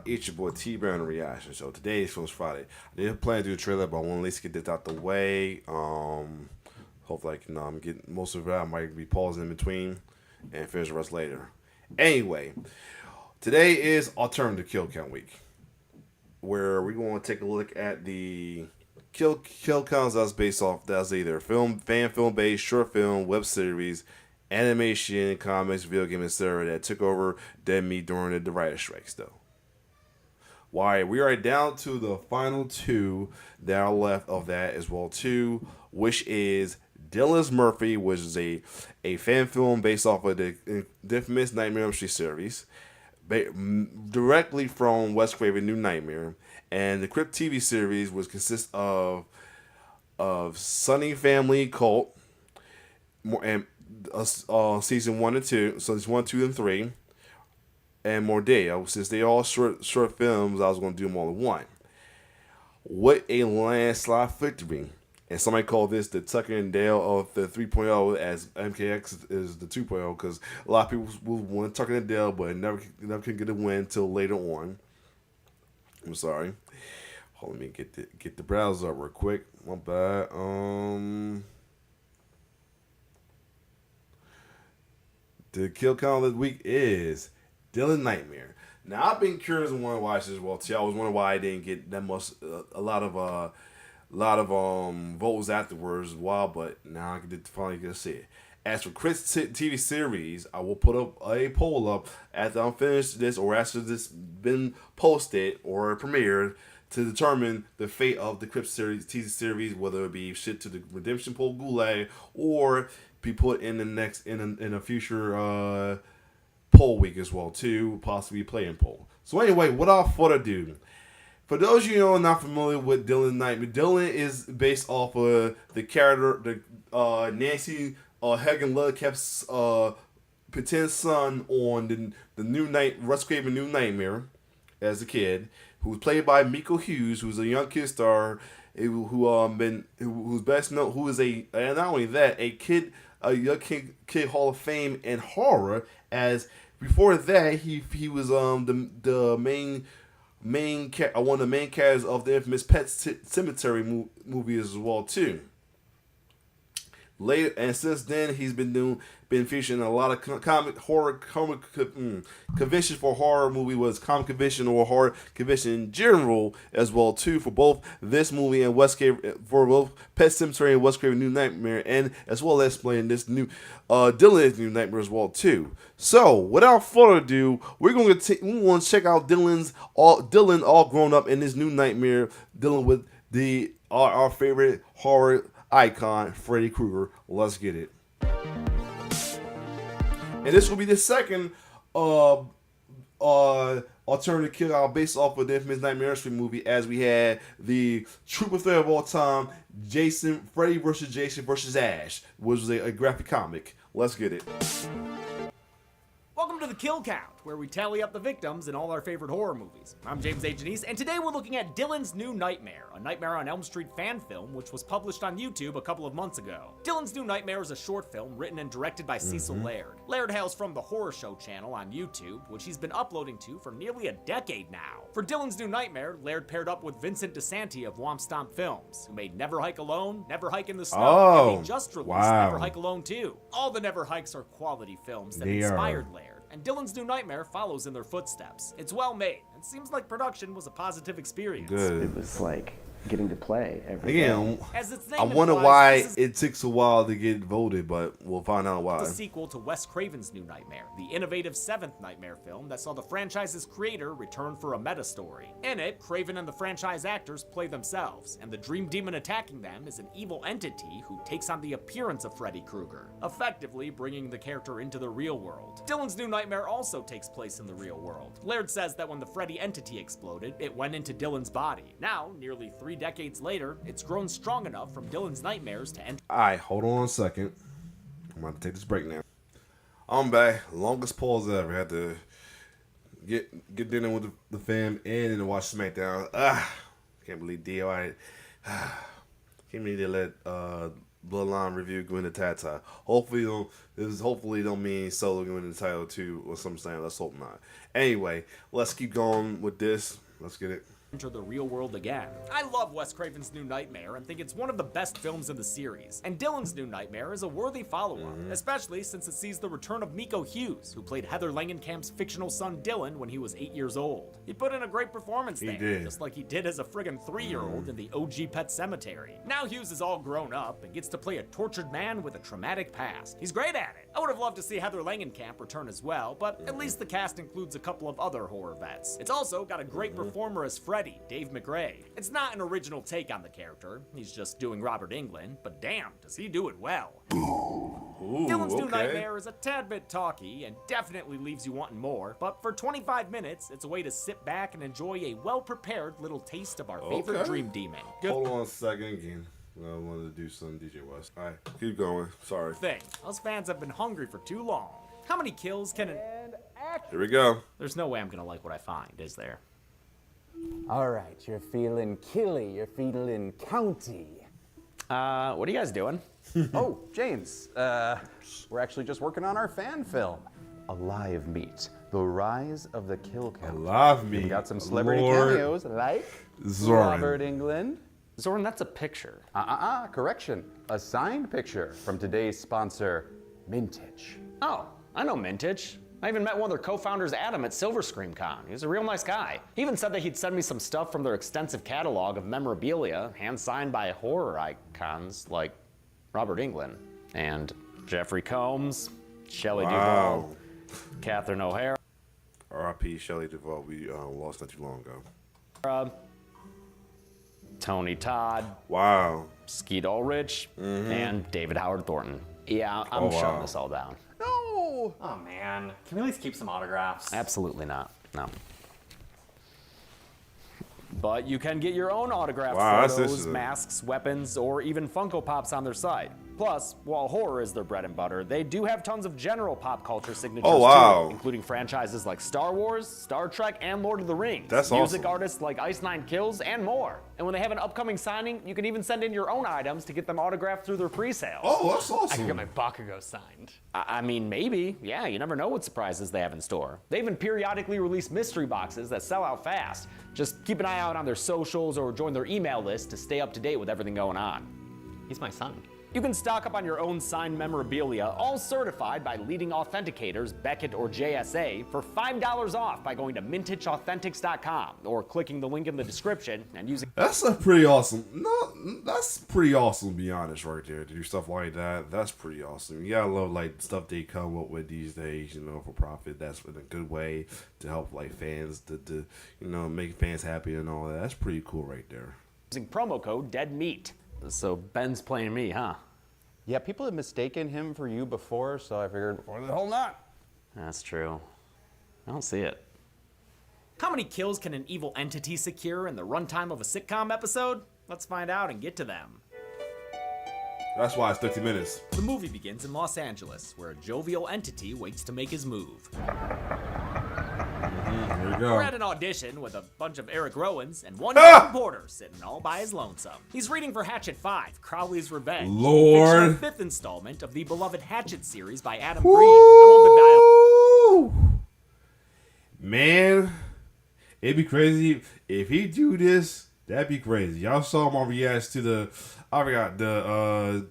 It's your boy T Brown Reaction. So today is Films Friday. I didn't plan to do a trailer, but I want to at least get this out the way. Hopefully, I'm getting most of it out. I might be pausing in between and finish the rest later. Anyway, today is Alternative Kill Count Week, where we're going to take a look at the kill counts that's either fan film based, short film, web series, animation, comics, video game, etc. that took over Dead Meat during the writer strikes, though. Why we are down to the final two that are left of that as well too, which is Dylan's Murphy, which is a fan film based off of the infamous Nightmare on Elm Street series, directly from Wes Craven New Nightmare, and the Crypt TV series, which consists of Sunny Family Cult, and season 1 and 2, so it's 1, 2, and 3, and Mordeo. Since they all short films, I was going to do them all in one. What a landslide victory! And somebody called this the Tucker and Dale of the 3.0, as MKX is the 2.0, because a lot of people will want Tucker and Dale, but never can get a win until later on. I'm sorry. Hold on, let me get the browser up real quick. My bad. The kill count of the week is Dylan Nightmare. Now I've been curious and want to watch this as well too. I was wondering why I didn't get that much, a lot of votes afterwards. Wow, but now I can finally get to see it. As for Chris TV series, I will put up a poll up after I'm finished this or after this been posted or premiered to determine the fate of the Crypt series TV series, whether it be shit to the Redemption Poll Gulag or be put in the next in a future poll week as well too, possibly playing poll. So anyway, without further ado, for those of you who are not familiar with Dylan Nightmare, Dylan is based off of the character, the Nancy Hagen Ludkep's pretend son on the new Wes Craven New Nightmare as a kid, who was played by Miko Hughes, who's a young kid star who's best known, who is and not only that, a young kid Hall of Fame in horror. As before that, he was the main one of the main characters of the infamous Pet Cemetery movie as well too. Later, and since then he's been featured in a lot of conventions for horror movie, was comic convention or horror convention in general as well too, for both this movie and for both Pet Cemetery and Wes Craven New Nightmare, and as well as playing this new Dylan's New Nightmare as well too. So without further ado, we're going to check out Dylan all grown up in this New Nightmare, dealing with our favorite horror icon, Freddy Krueger. Let's get it. And this will be the second alternative kill out based off of the infamous Nightmare on Elm Street movie, as we had the true threat of all time, Freddy versus Jason versus Ash, which was a graphic comic. Let's get it. Welcome to the Kill Count, where we tally up the victims in all our favorite horror movies. I'm James A. Janice, and today we're looking at Dylan's New Nightmare, a Nightmare on Elm Street fan film which was published on YouTube a couple of months ago. Dylan's New Nightmare is a short film written and directed by Cecil Laird. Laird hails from the Horror Show channel on YouTube, which he's been uploading to for nearly a decade now. For Dylan's New Nightmare, Laird paired up with Vincent DeSanti of Womp Stomp Films, who made Never Hike Alone, Never Hike in the Snow, and they just released Never Hike Alone 2. All the Never Hikes are quality films that inspired Laird, and Dylan's New Nightmare follows in their footsteps. It's well made, and seems like production was a positive experience. Good. It was like getting to play every day. As its name I wonder implies, why it takes a while to get voted, but we'll find out why. the sequel to Wes Craven's New Nightmare, the innovative seventh Nightmare film that saw the franchise's creator return for a meta-story. In it, Craven and the franchise actors play themselves, and the dream demon attacking them is an evil entity who takes on the appearance of Freddy Krueger, effectively bringing the character into the real world. Dylan's New Nightmare also takes place in the real world. Laird says that when the Freddy entity exploded, it went into Dylan's body. Now, nearly 3 decades later, it's grown strong enough from Dylan's nightmares to enter. Alright, hold on a second. I'm about to take this break now. I'm back. Longest pause ever. Had to get dinner with the fam and then watch SmackDown. Can't believe DIY. Can't believe they let Bloodline review going to Tata. Hopefully don't mean Solo going the title too or something saying. Let's hope not. Anyway, let's keep going with this. Let's get it. Enter the real world again. I love Wes Craven's New Nightmare and think it's one of the best films in the series. And Dylan's New Nightmare is a worthy follow-up, especially since it sees the return of Miko Hughes, who played Heather Langenkamp's fictional son Dylan when he was 8 years old. He put in a great performance there, did. just like he did as a friggin' 3-year-old in the OG Pet Cemetery. Now Hughes is all grown up and gets to play a tortured man with a traumatic past. He's great at it. I would have loved to see Heather Langenkamp return as well, but at least the cast includes a couple of other horror vets. It's also got a great performer as Freddy, Dave McRae. It's not an original take on the character, he's just doing Robert Englund, but damn, does he do it well. Ooh, Dylan's New okay. Nightmare is a tad bit talky and definitely leaves you wanting more, but for 25 minutes, it's a way to sit back and enjoy a well-prepared little taste of our favorite Okay. dream demon. Good Hold on a second again. I wanted to do some DJ West. All right, keep going. Sorry. thing. Us fans have been hungry for too long. How many kills can an... Here we go. There's no way I'm gonna like what I find, is there? All right, you're feeling killy, you're feeling county. What are you guys doing? Oh, James, we're actually just working on our fan film, Alive Meat, The Rise of the Kill Count. Alive Meat. We got some celebrity Lord cameos like Zoran. Robert Englund. Zoran, that's a picture. Correction, a signed picture from today's sponsor, Mintage. Oh, I know Mintage. I even met one of their co-founders, Adam, at Silver Scream Con. He was a real nice guy. He even said that he'd send me some stuff from their extensive catalog of memorabilia, hand-signed by horror icons like Robert Englund and Jeffrey Combs, Shelley Wow. Duvall, Catherine O'Hara, R.I.P. Shelley Duvall. We lost not too long ago. Tony Todd, Wow. Skeet Ulrich, and David Howard Thornton. Yeah, I'm Oh, shutting wow. this all down. No! Oh man, can we at least keep some autographs? Absolutely not. No. But you can get your own autographed Wow, this photos, is a- masks, weapons, or even Funko Pops on their site. Plus, while horror is their bread and butter, they do have tons of general pop culture signatures Oh, wow. too, including franchises like Star Wars, Star Trek, and Lord of the Rings. That's Music awesome. artists like Ice Nine Kills, and more. And when they have an upcoming signing, you can even send in your own items to get them autographed through their pre-sales. Oh, that's I awesome. could get my Bakugo signed. I mean, maybe. Yeah, you never know what surprises they have in store. They even periodically release mystery boxes that sell out fast. Just keep an eye out on their socials or join their email list to stay up to date with everything going on. He's my son. You can stock up on your own signed memorabilia, all certified by leading authenticators Beckett or JSA, for $5 off by going to mintageauthentics.com or clicking the link in the description and using That's a pretty awesome. No, that's pretty awesome. To be honest, right there, to do stuff like that. That's pretty awesome. You gotta love like stuff they come up with these days. You know, for profit. That's in a good way to help like fans to make fans happy and all that. That's pretty cool right there. promo code DEADMEAT. So Ben's playing me, huh? Yeah, people have mistaken him for you before, so I figured, why the hell not? That's true. I don't see it. How many kills can an evil entity secure in the runtime of a sitcom episode? Let's find out and get to them. That's why it's 50 minutes. The movie begins in Los Angeles, where a jovial entity waits to make his move. Here we We're at go. an audition with a bunch of Eric Rowans and one Ah! reporter sitting all by his lonesome. He's reading for Hatchet 5, Crowley's Revenge. Lord. The fictional fifth installment of the beloved Hatchet series by Adam Green. I love the dialogue. Woo! Man, it'd be crazy if he do this. That'd be crazy. Y'all saw my reaction to the. I forgot the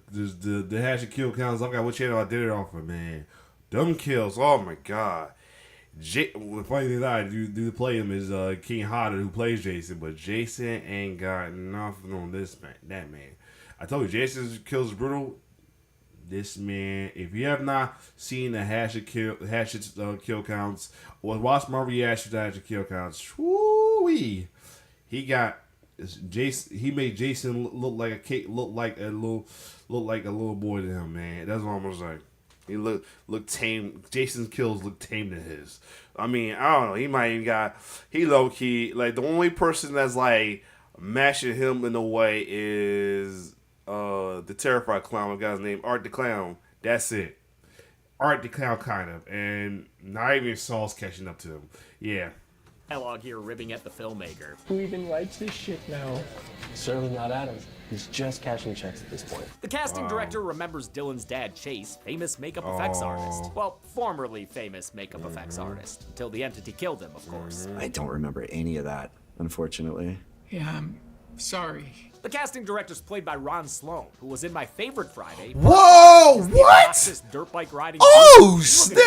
hash kill counts. I forgot what channel I did it off of. Man, dumb kills. Oh my god. The funny thing that I do play him is King Hodder, who plays Jason, but Jason ain't got nothing on this man. That man. I told you, Jason's kills brutal. This man, if you have not seen the Hatchet kill counts, or watch my reaction to Hatchet kill counts, woo-wee. He made Jason look like a little boy to him, man. That's what I'm gonna say. He look tame. Jason's kills look tame to his. I mean, I don't know. He might even he low key, like, the only person that's like matching him in a way is the Terrified Clown. A guy's name Art the Clown. That's it. Art the Clown, kind of, and not even Saul's catching up to him. Yeah, Dialogue here ribbing at the filmmaker. Who even writes this shit now? Certainly not Adams. He's just cashing checks at this point. The casting director remembers Dylan's dad, Chase, famous makeup effects artist. Well, formerly famous makeup effects artist, until the entity killed him, of course. I don't remember any of that, unfortunately. Yeah, I'm sorry. The casting director's played by Ron Sloan, who was in my favorite Friday. Whoa! What? This dirt bike riding. Oh, dude. snap!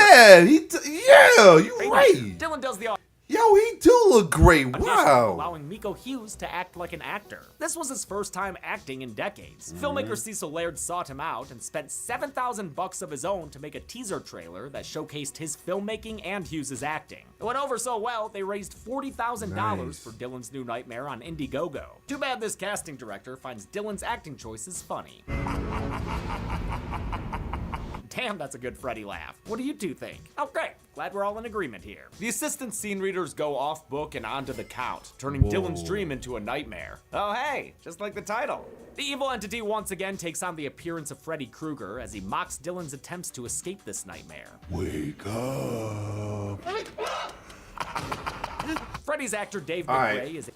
Yeah, you right. Dylan does the Yo, he do look great. audition, Wow. allowing Miko Hughes to act like an actor. This was his first time acting in decades. Filmmaker Cecil Laird sought him out and spent $7,000 of his own to make a teaser trailer that showcased his filmmaking and Hughes' acting. It went over so well, they raised $40,000 Nice. for Dylan's New Nightmare on Indiegogo. Too bad this casting director finds Dylan's acting choices funny. Damn, that's a good Freddy laugh. What do you two think? Oh, great. Glad we're all in agreement here. The assistant scene readers go off book and onto the count, turning Dylan's dream into a nightmare. Oh, hey, just like the title. The evil entity once again takes on the appearance of Freddy Krueger as he mocks Dylan's attempts to escape this nightmare. Wake up. Freddy's actor Dave right. McRae is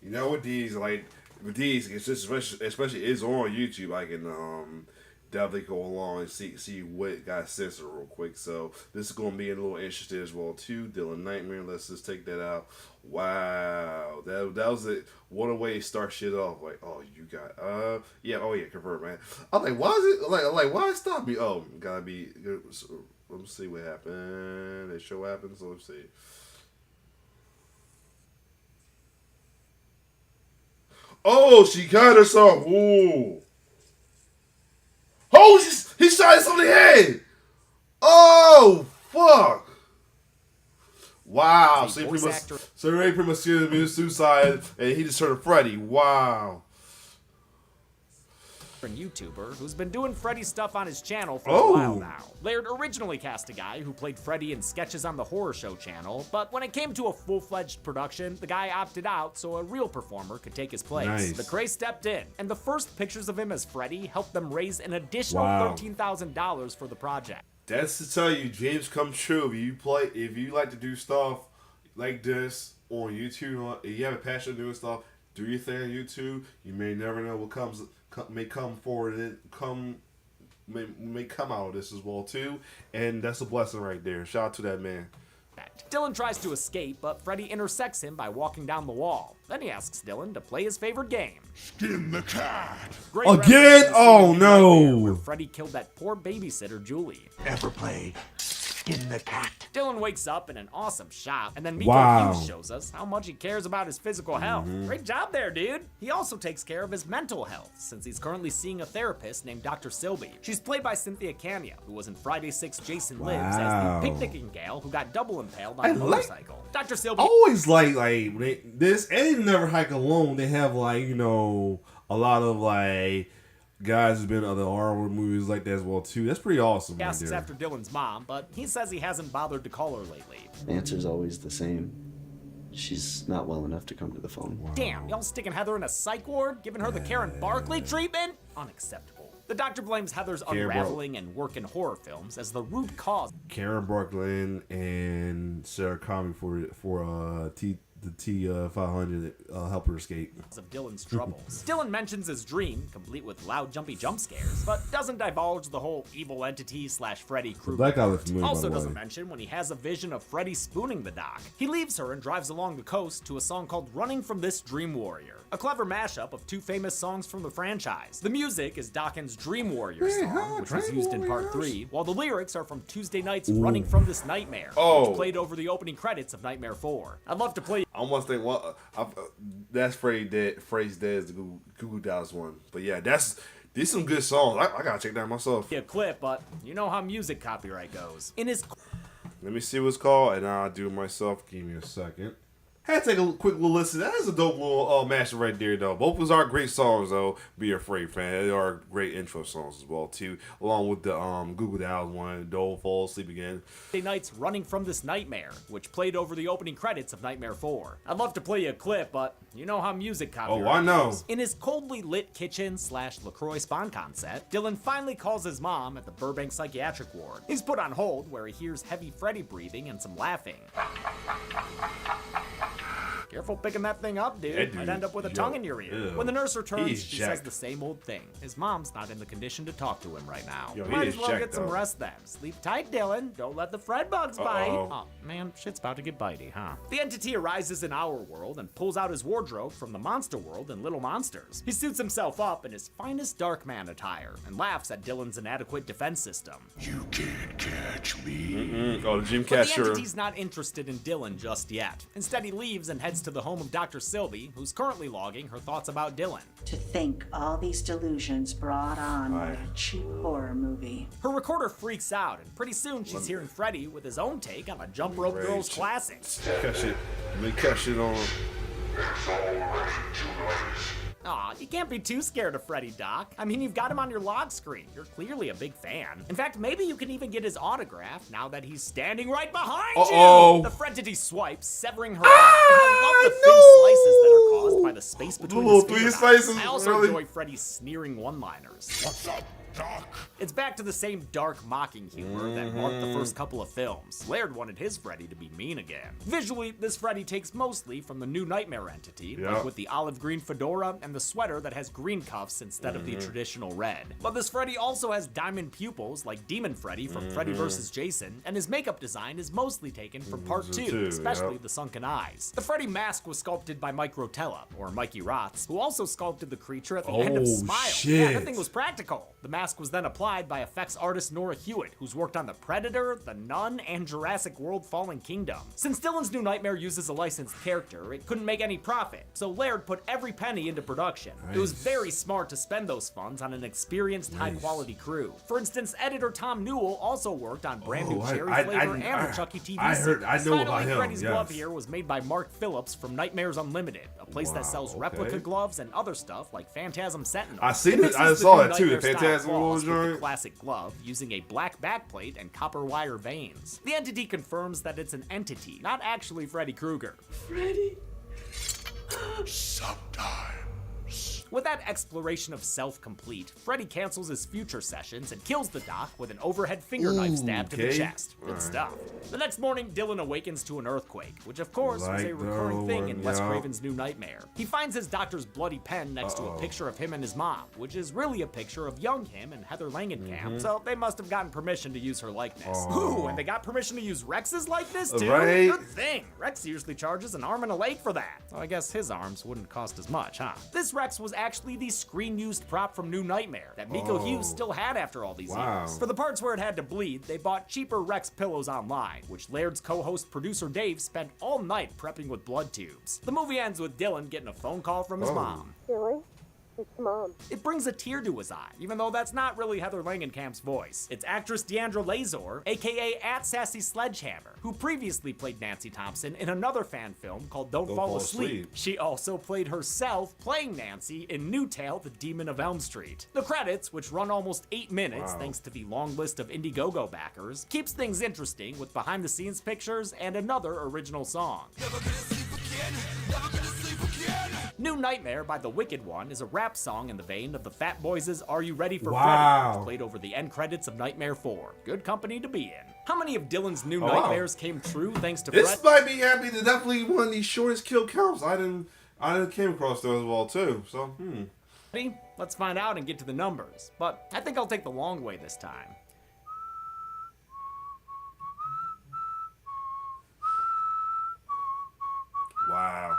You know what these like with these, it's just especially it's on YouTube. I can definitely go along and see what got censored real quick. So this is gonna be a little interesting as well too. Dylan Nightmare. Let's just take that out. Wow, that was it. What a way to start shit off. Like, oh, you got yeah, oh yeah, convert, man. I'm like, why is it like why it stop me? Oh, gotta be. So, let's see what happened. They show what happened. So let's see. Oh, she got herself. Ooh. Oh, he shot us on the head. Oh, fuck. Wow. So he voice pretty much, actor- so he pretty much committed suicide, and he just turned to Freddy. Wow. and YouTuber who's been doing Freddy stuff on his channel for Oh. a while now. Laird originally cast a guy who played Freddy in sketches on the Horror Show channel, but when it came to a full-fledged production, the guy opted out so a real performer could take his place. Nice. McRae stepped in, and the first pictures of him as Freddy helped them raise an additional Wow. $13,000 for the project. That's to tell you, dreams come true. If you like to do stuff like this on YouTube, if you have a passion for doing stuff, do your thing on YouTube. You may never know what may come forward and may come out of this as well too. And that's a blessing right there. Shout out to that man. Dylan tries to escape, but Freddy intersects him by walking down the wall. Then he asks Dylan to play his favorite game. Skin the cat. Great Again? reference to the Oh, scene in Nightmare no. Where Freddy killed that poor babysitter, Julie. Ever play Skin the cat? Dylan wakes up in an awesome shot, and then Miko Wow. Hughes shows us how much he cares about his physical health. Great job there, dude. He also takes care of his mental health, since he's currently seeing a therapist named Dr. Silby. She's played by Cynthia Cania, who was in Friday 6 Jason Lives as Wow. the picnicking gal who got double impaled on I a like- motorcycle. Dr. Silby I always like this, and they never hike alone. They have a lot of guys who've been in other horror movies like that as well too. That's pretty awesome. Right asks there. after Dylan's mom, but he says he hasn't bothered to call her lately. The answer's always the same. She's not well enough to come to the phone. Damn, y'all sticking Heather in a psych ward, giving her the Karen Barkley treatment? Unacceptable. The doctor blames Heather's Karen unraveling and work in horror films as the root cause Karen Brooklyn and Sarah Connor for the T500 help her escape. of Dylan's troubles. Dylan mentions his dream, complete with loud jumpy jump scares, but doesn't divulge the whole evil entity / Freddy Krueger. Black guy looks familiar, by Also the doesn't way. mention when he has a vision of Freddy spooning the doc. He leaves her and drives along the coast to a song called Running from This Dream Warrior, a clever mashup of two famous songs from the franchise. The music is Dawkins' Dream Warrior song, which was Dream used in part Warriors. 3, while the lyrics are from Tuesday night's Running from This Nightmare, Oh. which played over the opening credits of Nightmare 4. I'd love to play I almost think that's phrase dead is the Google Dolls one. But yeah, these some good songs. I gotta check that out myself. a clip, but you know how music copyright goes. In his Let me see what it's called, and I'll do it myself. Give me a second. Had to take a quick little listen. That is a dope little mashup right there, though. Both of those are great songs, though. Be Afraid, fan. They are great intro songs as well, too. Along with the Google Dolls one, Don't Fall Asleep Again. Tuesday night's Running from This Nightmare, which played over the opening credits of Nightmare 4. I'd love to play you a clip, but you know how music copyright Oh, I know. goes. In his coldly lit kitchen / LaCroix spawn concept, Dylan finally calls his mom at the Burbank Psychiatric Ward. He's put on hold where he hears heavy Freddy breathing and some laughing. Careful picking that thing up, dude. That Might dude- end up with a yo, tongue in your ear. ew. When the nurse returns, He's she says jacked. the same old thing. His mom's not in the condition to talk to him right now. Yo, he Might is as well jacked, get some though. rest then. Sleep tight, Dylan. Don't let the Fred bugs bite. Uh-oh. Oh, man, shit's about to get bitey, huh? The entity arises in our world and pulls out his wardrobe from the monster world in Little Monsters. He suits himself up in his finest Darkman attire and laughs at Dylan's inadequate defense system. You can't catch me. Oh, the Jim But the Casher. entity's not interested in Dylan just yet. Instead, he leaves and heads to the home of Dr. Sylvie, who's currently logging her thoughts about Dylan. To think all these delusions brought on by a cheap horror movie. Her recorder freaks out, and pretty soon she's hearing Freddy with his own take on a Jump Rope Girls classic. Catch it. Let me catch it on. Aw, you can't be too scared of Freddy, Doc. I mean, you've got him on your log screen. You're clearly a big fan. In fact, maybe you can even get his autograph now that he's standing right behind Uh-oh. you! The Fredentity swipes, severing her arm. I love the thin slices that are caused by the space between Little his thin fingernails. slices, I also really? enjoy Freddy's sneering one-liners. What's up, Doc? It's back to the same dark mocking humor that marked the first couple of films. Laird wanted his Freddy to be mean again. Visually, this Freddy takes mostly from the new Nightmare entity, Yeah. like with the olive green fedora and the sweater that has green cuffs instead of the traditional red. But this Freddy also has diamond pupils like Demon Freddy from Freddy vs. Jason, and his makeup design is mostly taken from part 2, especially yep. the sunken eyes. The Freddy mask was sculpted by Mike Rotella, or Mikey Rotz, who also sculpted the creature at the end of Oh, Smile. Yeah, shit. that thing was practical. The mask was then applied by effects artist Nora Hewitt, who's worked on The Predator, The Nun, and Jurassic World Fallen Kingdom. Since Dylan's New Nightmare uses a licensed character, it couldn't make any profit, so Laird put every penny into production. It was very smart to spend those funds on an experienced, high-quality crew. For instance, editor Tom Newell also worked on brand new Oh, Cherry I- Flavor I- and the I- Chucky TV I heard- I series. know about Finally, him, Freddy's glove yes. here was made by Mark Phillips from Nightmares Unlimited, a place that Wow, sells okay. replica gloves and other stuff like Phantasm Sentinel. I seen it. mixes I the saw new that too, the Nightmare-style Phantasm claws Rules with the joint. classic glove using a black backplate and copper wire veins. The entity confirms that it's an entity, not actually Freddy Krueger. Sometimes. With that exploration of self complete, Freddy cancels his future sessions and kills the Doc with an overhead finger knife stab to the okay. chest. Good stuff. The next morning, Dylan awakens to an earthquake, which of course was a Like recurring the thing in one, Wes yeah. Craven's New Nightmare. He finds his doctor's bloody pen next to a picture of him and his mom, which is really a picture of young him and Heather Langenkamp, so they must have gotten permission to use her likeness. Ooh, and they got permission to use Rex's likeness too? Right. Good thing. Rex usually charges an arm and a leg for that. So I guess his arms wouldn't cost as much, huh? This Rex was actually the screen-used prop from New Nightmare that Miko Hughes still had after all these Wow. years. For the parts where it had to bleed, they bought cheaper Rex pillows online, which Laird's co-host producer Dave spent all night prepping with blood tubes. The movie ends with Dylan getting a phone call from his mom. Dylan, it's Mom. It brings a tear to his eye, even though that's not really Heather Langenkamp's voice. It's actress Deandra Lazor, aka @SassySledgehammer, who previously played Nancy Thompson in another fan film called Don't Fall Asleep. She also played herself playing Nancy in New Tale, The Demon of Elm Street. The credits, which run almost 8 minutes thanks to the long list of Indiegogo backers, keeps things interesting with behind-the-scenes pictures and another original song. New Nightmare by The Wicked One is a rap song in the vein of the Fat Boys' Are You Ready for Wow. Freddy, played over the end credits of Nightmare 4. Good company to be in. How many of Dylan's new wow. nightmares came true thanks to This Fred? might be happy to definitely one of these shortest kill counts. I didn't came across those as well too. So Let's find out and get to the numbers. But I think I'll take the long way this time. wow.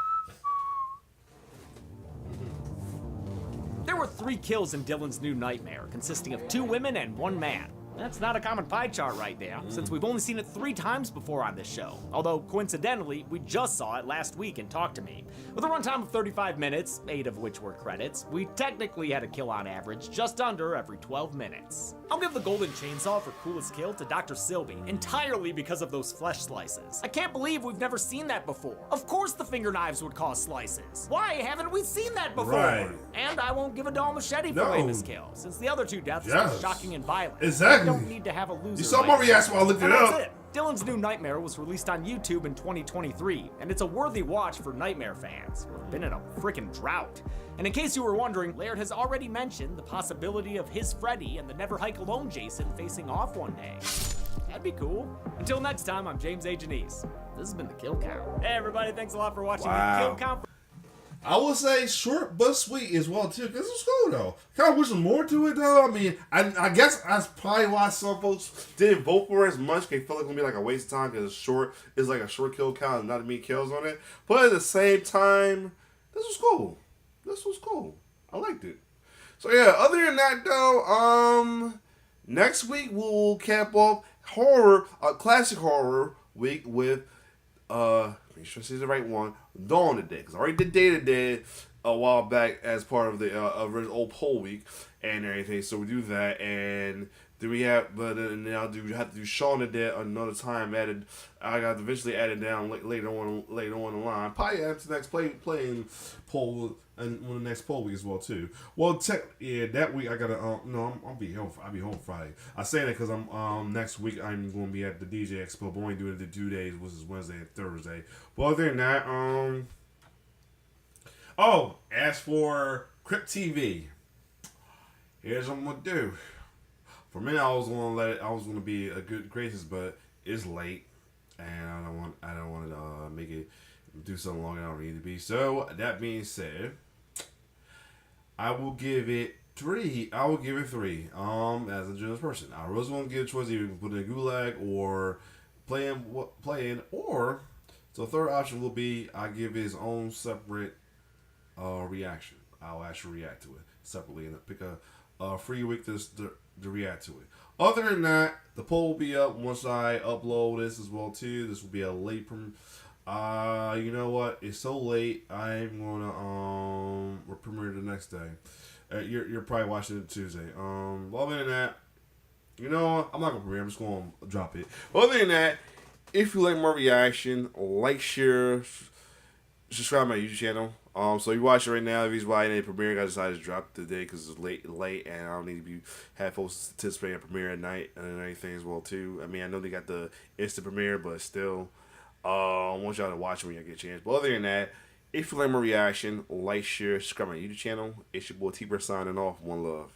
There were 3 kills in Dylan's New Nightmare, consisting of 2 women and 1 man. That's not a common pie chart right there, since we've only seen it 3 times before on this show. Although, coincidentally, we just saw it last week in Talk to Me. With a runtime of 35 minutes, 8 of which were credits, we technically had a kill on average just under every 12 minutes. I'll give the golden chainsaw for coolest kill to Dr. Sylvie, entirely because of those flesh slices. I can't believe we've never seen that before. Of course the finger knives would cause slices. Why haven't we seen that before? Right. And I won't give a doll machete for No. lamest kill, since the other 2 deaths Yes. are shocking and violent. Exactly. You don't need to have a loser. You saw my like reaction when I looked and it that's up. it. Dylan's New Nightmare was released on YouTube in 2023, and it's a worthy watch for Nightmare fans who have been in a freaking drought. And in case you were wondering, Laird has already mentioned the possibility of his Freddy and the Never Hike Alone Jason facing off one day. That'd be cool. Until next time, I'm James A. Janice. This has been The Kill Count. Hey, everybody, thanks a lot for watching The Kill Count. I would say short but sweet as well too, because it's cool though. Kind of wish some more to it though. I mean, I guess that's probably why some folks Didn't vote for it as much. They feel like it's gonna be like a waste of time because it's short. It's like a short kill count and not many kills on it. But at the same time, this was cool. This was cool. I liked it. So yeah. Other than that though, next week we'll cap off horror, classic horror week with make sure I say the right one. Dawn of the Dead, because I already did Day of the Dead a while back as part of the original old poll week and everything. So we do that, and then we have, but then have to do Shaun of the Dead another time. I got to eventually add it down later on the line. Probably after the next playing poll and on the next poll week as well too. Well, that week I gotta I'll be home Friday. I say that because I'm next week I'm going to be at the DJ Expo, but only doing it the 2 days, which is Wednesday and Thursday. But other than that, as for Crypt TV, here's what I'm gonna do. For me, I was gonna be a good gracious, but it's late, and I don't want to make it do something long. I don't need to be. So that being said, I will give it 3. I will give it 3. As a generous person, I was gonna give a choice either put in a gulag or playing, or so the third option will be I give his own separate reaction. I'll actually react to it separately and pick a free week to react to it. Other than that, the poll will be up once I upload this as well too. This will be a late you know what? It's so late. I'm gonna premiere the next day. You're probably watching it Tuesday. Other than that, you know, I'm not gonna premiere. I'm just gonna drop it. Other than that, if you like my reaction, like, share, subscribe to my YouTube channel. So you watch it right now. If he's watching a premiere, I decided to drop today because it's late, and I don't need to have folks participating in premiere at night and anything as well too. I mean, I know they got the instant premiere, but still, I want y'all to watch it when you get a chance. But other than that, if you like my reaction, like, share, subscribe to my YouTube channel. It's your boy T-Bird signing off. One love.